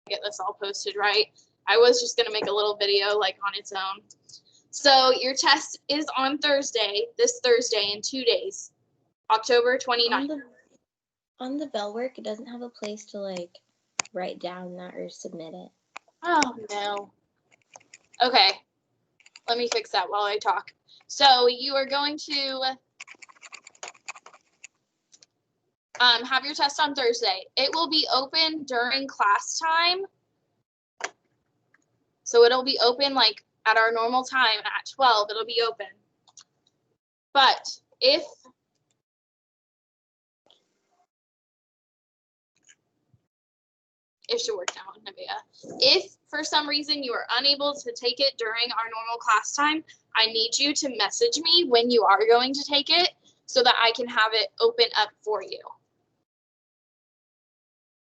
get this all posted right. I was just going to make a little video like on its own. So your test is on Thursday, this Thursday in 2 days, October 29th. On the Bellwork, it doesn't have a place to like write down that or submit it. Oh, no. Okay. Let me fix that while I talk. So you are going to have your test on Thursday. It will be open during class time. So it'll be open like at our normal time at 12. It'll be open. But if should work now, Nevaeh. If for some reason you are unable to take it during our normal class time, I need you to message me when you are going to take it so that I can have it open up for you.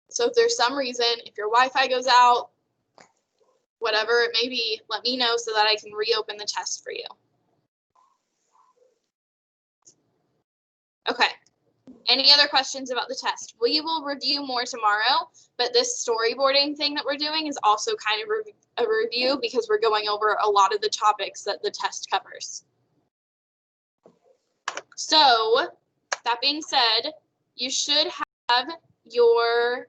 So if there's some reason, if your Wi-Fi goes out, whatever it may be, let me know so that I can reopen the test for you. Okay. Any other questions about the test? We will review more tomorrow, but this storyboarding thing that we're doing is also kind of a review because we're going over a lot of the topics that the test covers. So, that being said, you should have your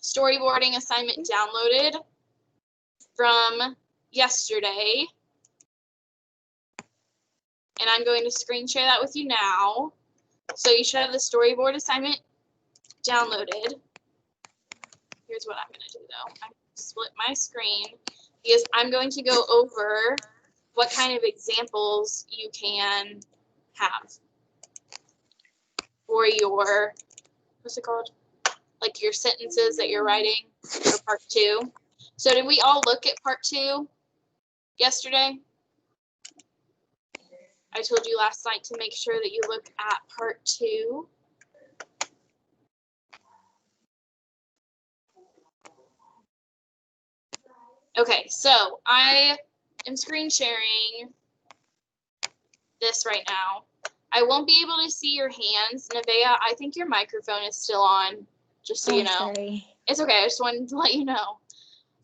storyboarding assignment downloaded from yesterday. And I'm going to screen share that with you now. So you should have the storyboard assignment downloaded. Here's what I'm going to do though. I split my screen because I'm going to go over what kind of examples you can have for your, what's it called? Like your sentences that you're writing for part 2. So did we all look at part 2 yesterday? I told you last night to make sure that you look at part 2. Okay, so I am screen sharing this right now. I won't be able to see your hands. Nevaeh, I think your microphone is still on, just so you know. Sorry. It's okay, I just wanted to let you know.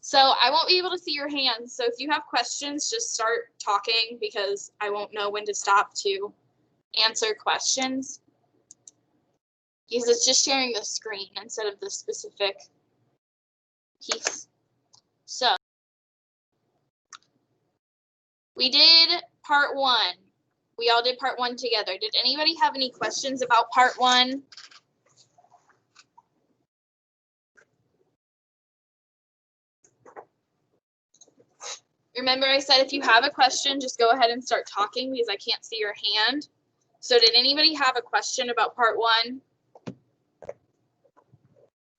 So I won't be able to see your hands. So if you have questions, just start talking because I won't know when to stop to answer questions. Because it's just sharing the screen instead of the specific piece. So we did part 1. We all did part 1 together. Did anybody have any questions about part 1? Remember I said if you have a question, just go ahead and start talking because I can't see your hand. So did anybody have a question about part 1?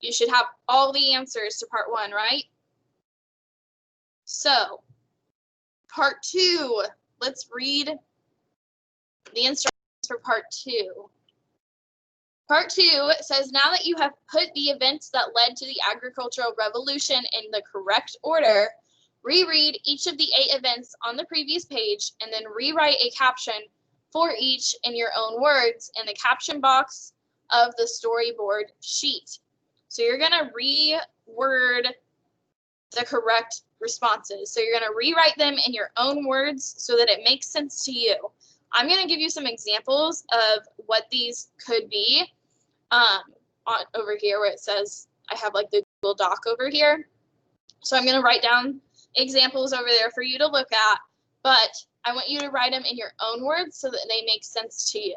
You should have all the answers to part 1, right? So part 2, let's read the instructions for part 2. Part 2 says, now that you have put the events that led to the agricultural revolution in the correct order, reread each of the 8 events on the previous page and then rewrite a caption for each in your own words in the caption box of the storyboard sheet. So you're going to reword the correct responses. So you're going to rewrite them in your own words so that it makes sense to you. I'm going to give you some examples of what these could be over here where it says I have like the Google Doc over here. So I'm going to write down examples over there for you to look at, but I want you to write them in your own words so that they make sense to you.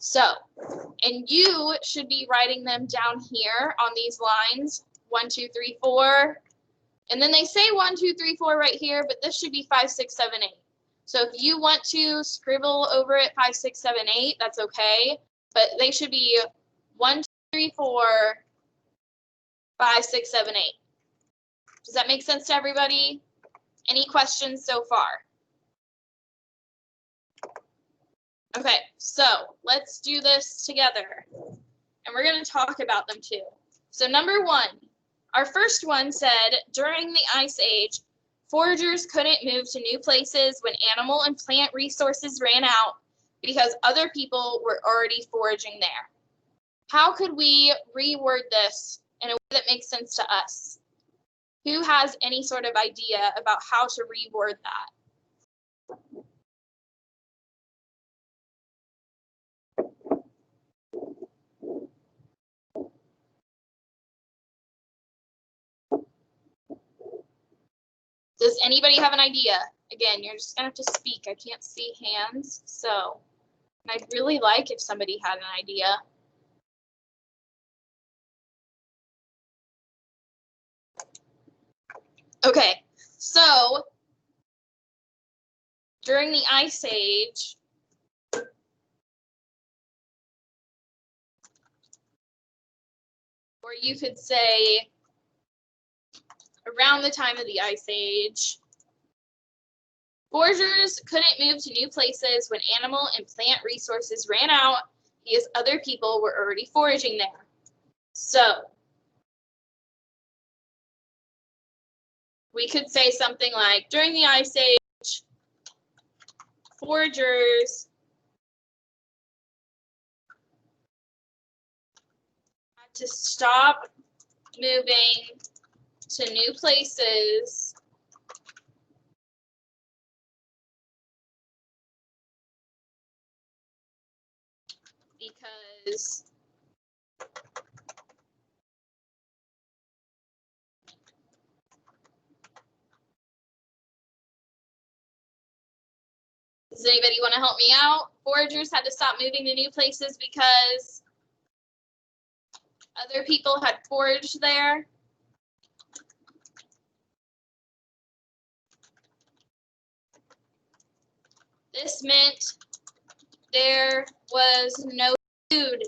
So, and you should be writing them down here on these lines, 1, 2, 3, 4. And then they say 1, 2, 3, 4 right here, but this should be 5, 6, 7, 8. So if you want to scribble over it 5, 6, 7, 8, that's okay. But they should be 1, 2, 3, 4, 5, 6, 7, 8. Does that make sense to everybody? Any questions so far? Okay, so let's do this together. And we're going to talk about them too. So number 1, our first one said, during the Ice Age, foragers couldn't move to new places when animal and plant resources ran out because other people were already foraging there. How could we reword this in a way that makes sense to us. Who has any sort of idea about how to reword that? Does anybody have an idea? Again, you're just gonna have to speak. I can't see hands, so I'd really like if somebody had an idea. Okay, so during the Ice Age, or you could say around the time of the Ice Age, foragers couldn't move to new places when animal and plant resources ran out because other people were already foraging there. So we could say something like, during the Ice Age, foragers had to stop moving to new places because does anybody want to help me out? Foragers had to stop moving to new places because other people had foraged there. This meant there was no food.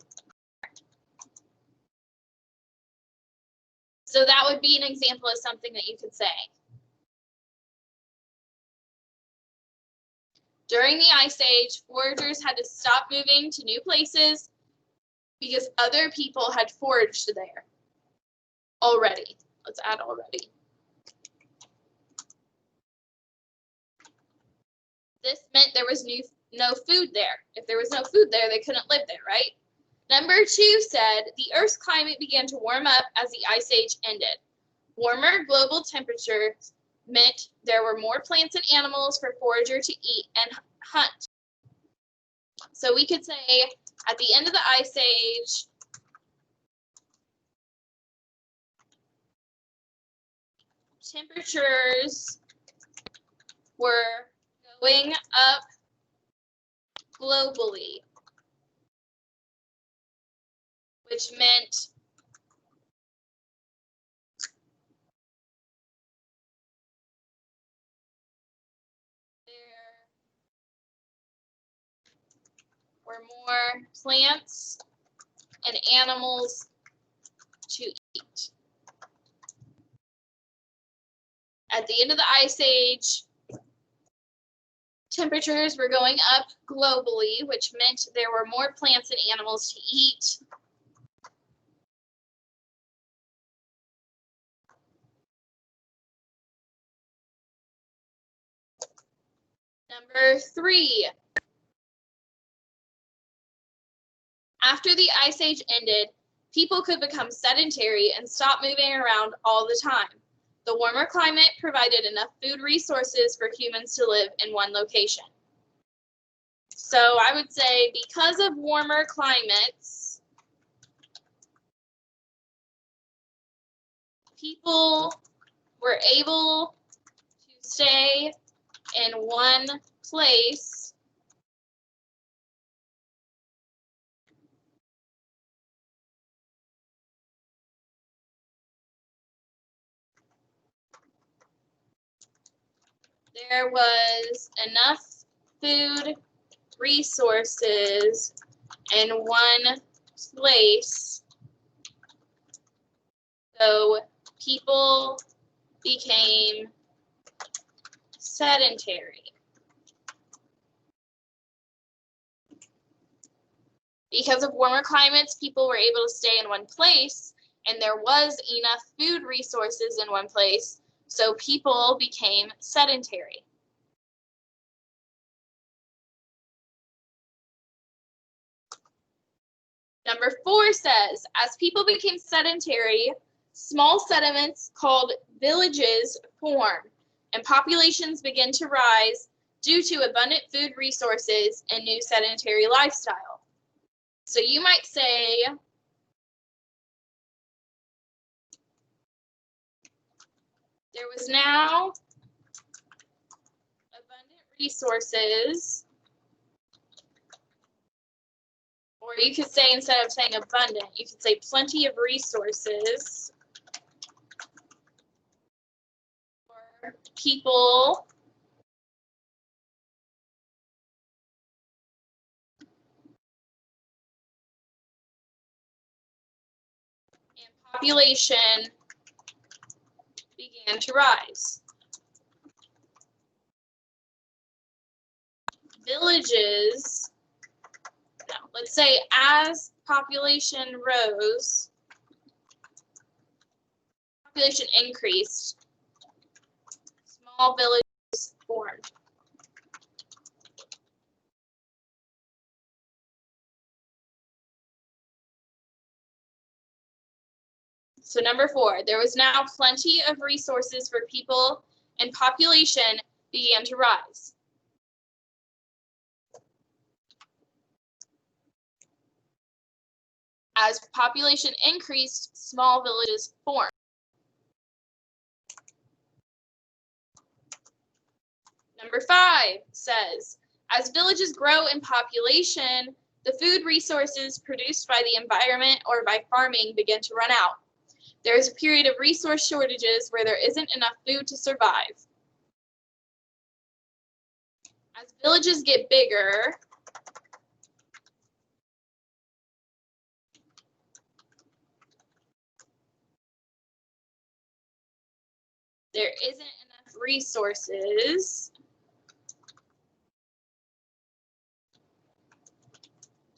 So that would be an example of something that you could say. During the Ice Age, foragers had to stop moving to new places because other people had foraged there already. Let's add already. This meant there was no food there. If there was no food there, they couldn't live there, right? Number 2 said, the Earth's climate began to warm up as the Ice Age ended. Warmer global temperatures meant there were more plants and animals for forager to eat and hunt. So we could say, at the end of the Ice Age, temperatures were going up globally, which meant there were more plants and animals to eat. At the end of the Ice Age, temperatures were going up globally, which meant there were more plants and animals to eat. Number 3. After the Ice Age ended, people could become sedentary and stop moving around all the time. The warmer climate provided enough food resources for humans to live in one location. So I would say because of warmer climates, people were able to stay in one place there was enough food resources in one place, so people became sedentary. Because of warmer climates, people were able to stay in one place, and there was enough food resources in one place, so people became sedentary. Number 4 says, as people became sedentary, small settlements called villages formed, and populations began to rise due to abundant food resources and new sedentary lifestyle. So you might say, there was now abundant resources, or you could say, instead of saying abundant, you could say plenty of resources for people and population began to rise. Villages, no, let's say as population rose, population increased, small villages formed. So number 4, there was now plenty of resources for people and population began to rise. As population increased, small villages formed. Number 5 says, as villages grow in population, the food resources produced by the environment or by farming begin to run out. There is a period of resource shortages where there isn't enough food to survive. As villages get bigger, there isn't enough resources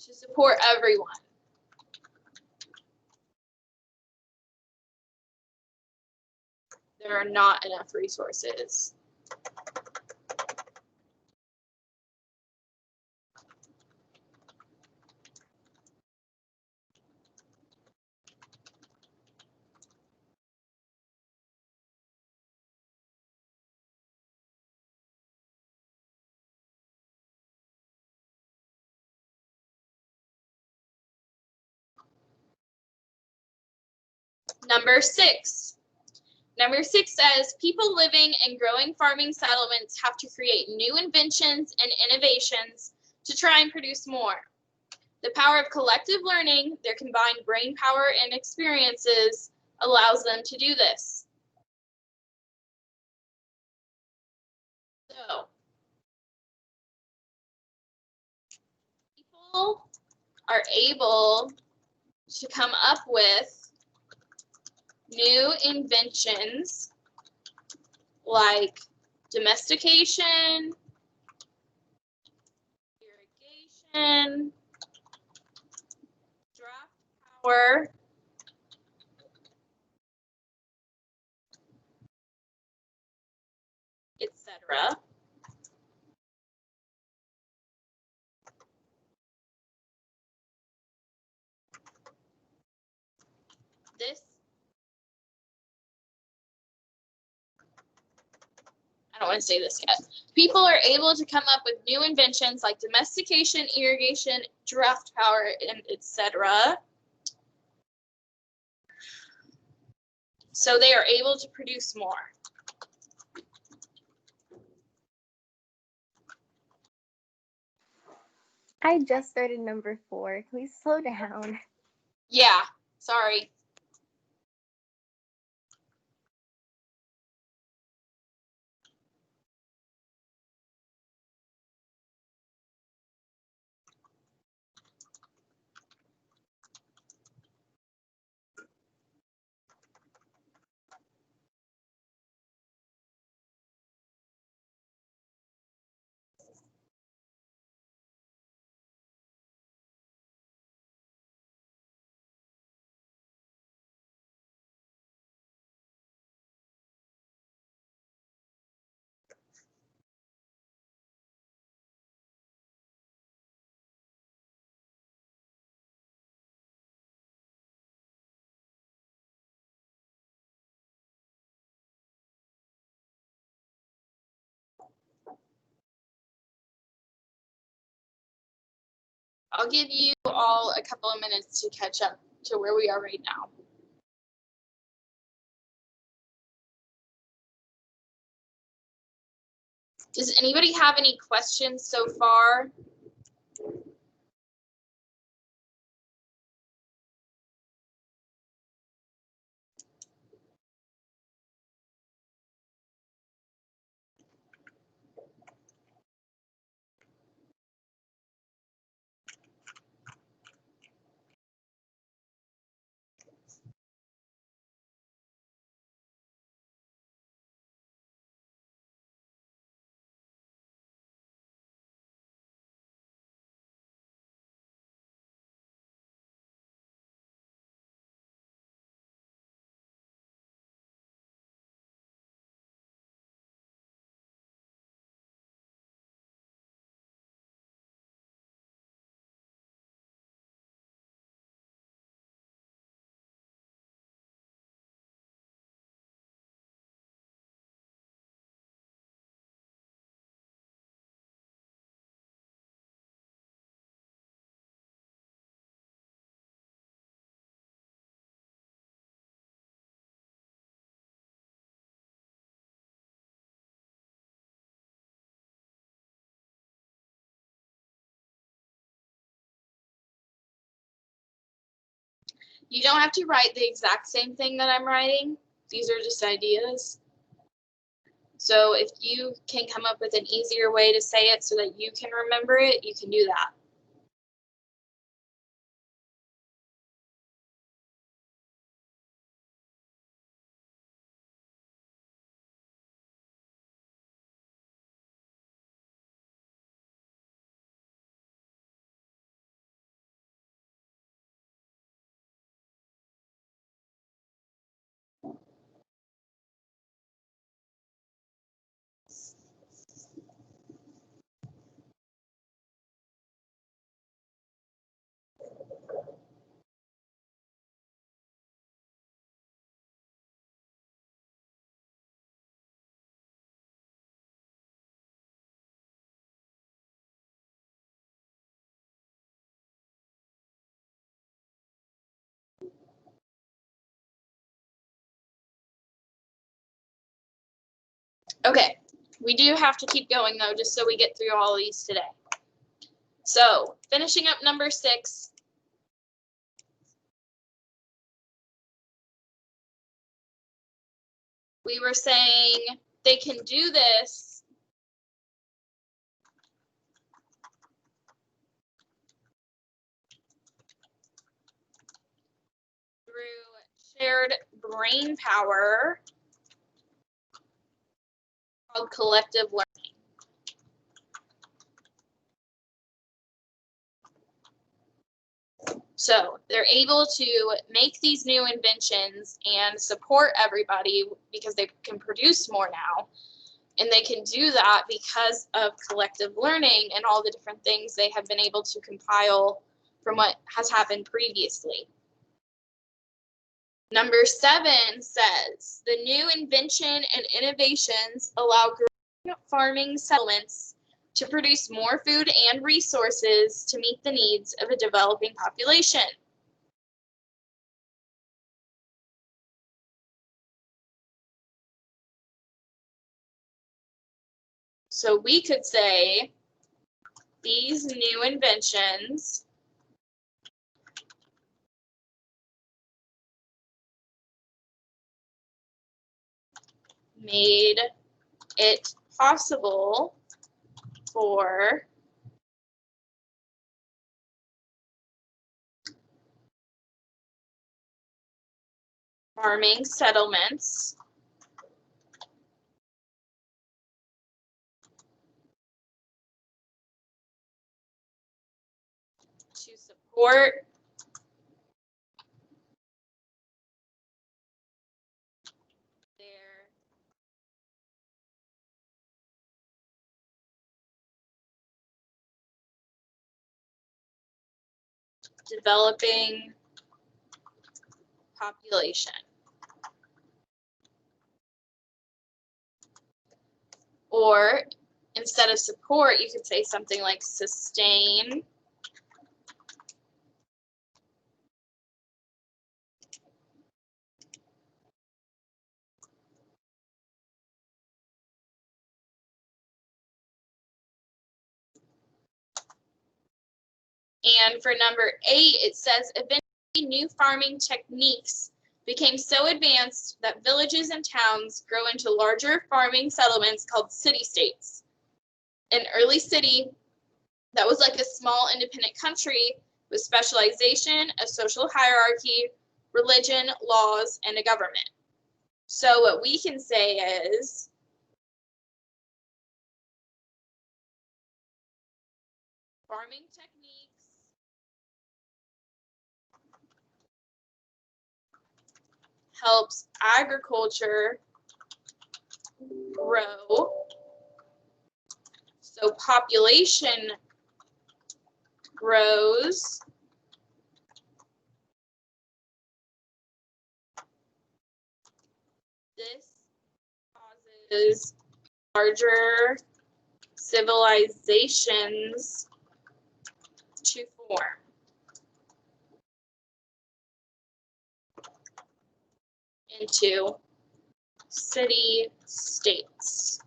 to support everyone. There are not enough resources. Number 6. Number 6 says, people living in growing farming settlements have to create new inventions and innovations to try and produce more. The power of collective learning, their combined brain power and experiences, allows them to do this. So, people are able to come up with new inventions like domestication, irrigation, draft power, etc. I don't want to say this yet. People are able to come up with new inventions like domestication, irrigation, draft power, and etc. So they are able to produce more. I just started number 4. Can we slow down? Yeah, sorry. I'll give you all a couple of minutes to catch up to where we are right now. Does anybody have any questions so far? You don't have to write the exact same thing that I'm writing. These are just ideas. So if you can come up with an easier way to say it so that you can remember it, you can do that. Okay, we do have to keep going though, just so we get through all these today. So finishing up number 6. We were saying they can do this through shared brain power called collective learning. So they're able to make these new inventions and support everybody because they can produce more now. And they can do that because of collective learning and all the different things they have been able to compile from what has happened previously. Number 7 says, the new invention and innovations allow growing farming settlements to produce more food and resources to meet the needs of a developing population. So we could say these new inventions made it possible for farming settlements to support their developing population. Or instead of support, you could say something like sustain And for number 8, it says eventually new farming techniques became so advanced that villages and towns grow into larger farming settlements called city-states. An early city that was like a small independent country with specialization, a social hierarchy, religion, laws, and a government. So what we can say is farming techniques helps agriculture grow. So population grows. This causes larger civilizations to form. Into city-states.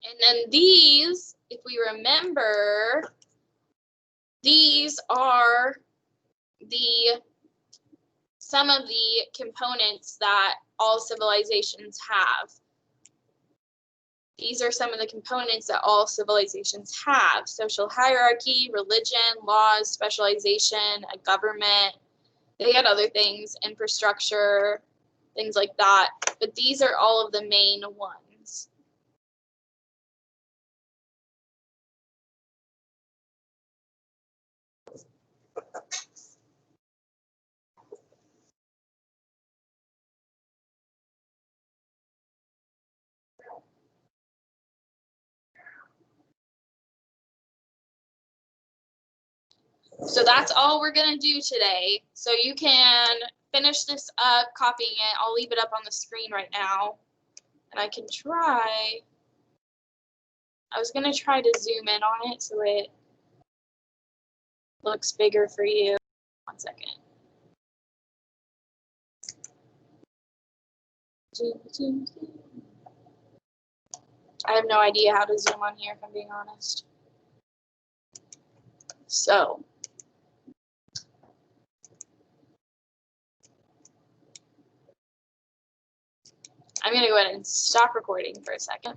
And then these, if we remember, these are some of the components that all civilizations have. These are some of the components that all civilizations have: social hierarchy, religion, laws, specialization, a government. They had other things, infrastructure, things like that, but these are all of the main ones. So that's all we're going to do today. So you can finish this up, copying it. I'll leave it up on the screen right now. And I can try. I was going to try to zoom in on it so it looks bigger for you. 1 second. I have no idea how to zoom on here, if I'm being honest. So I'm going to go ahead and stop recording for a second.